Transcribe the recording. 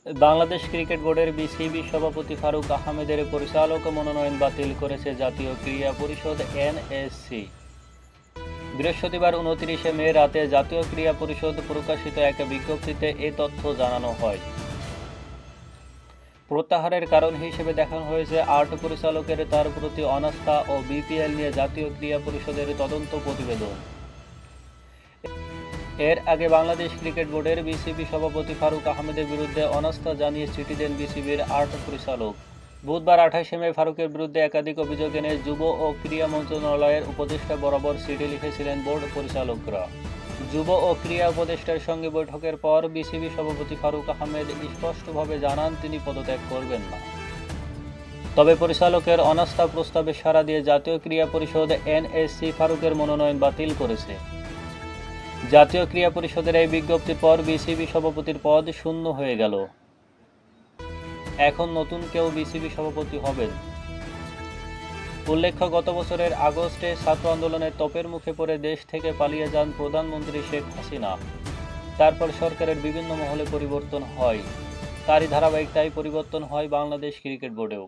Bangladesh cricket বোর্ডের BCB সভাপতি ফারুক আহমেদের পরিচালক মনোনয়ন বাতিল করেছে জাতীয় ক্রীড়া পরিষদ এনএসসি। বৃহস্পতিবার 29 মে রাতে জাতীয় ক্রীড়া পরিষদ প্রকাশিত এক বিজ্ঞপ্তিতে এ তথ্য জানানো হয়। প্রত্যাহারের কারণ হিসেবে দেখানো হয়েছে 8 পরিচালকের তার প্রতি অনাস্থা ও বিপিএল নিয়ে জাতীয় ক্রীড়া পরিষদের তদন্ত প্রতিবেদন। এর আগে বাংলাদেশ ক্রিকেট বোর্ডের বিসিবি সভাপতি ফারুক আহমেদের বিরুদ্ধে অনাস্থা জানিয়ে চিঠি দেন বিসিবির 8 পরিচালক। বুধবার 28 মে ফারুকের বিরুদ্ধে একাধিক অভিযোগ এনে যুব ও ক্রীড়া মন্ত্রণালয়ের উপদেষ্টা বরাবর চিঠি লিখেছিলেন বোর্ড পরিচালকরা। যুব ও ক্রীড়া উপদেষ্টার সঙ্গে বৈঠকের পর বিসিবি সভাপতি ফারুক আহমেদ স্পষ্টভাবে জানান তিনি পদত্যাগ করবেন না। তবে পরিচালকের অনাস্থা প্রস্তাবে সাড়া দিয়ে জাতীয় ক্রীড়া পরিষদ এনএসসি ফারুকের মনোনয়ন বাতিল করেছে। জাতীয় ক্রীড়া পরিষদের এই বিজ্ঞপ্তির পর বিসিবি সভাপতির পদ শূন্য হয়ে গেল। এখন নতুন কেউ বিসিবি সভাপতি হবেন। উল্লেখ্য, গত বছরের আগস্টে ছাত্র আন্দোলনের তোপের মুখে পড়ে দেশ থেকে পালিয়ে যান প্রধানমন্ত্রী শেখ হাসিনা। তারপর সরকারের বিভিন্ন মহলে পরিবর্তন হয়। তারই ধারাবাহিকতায় পরিবর্তন হয় বাংলাদেশ ক্রিকেট বোর্ডেও।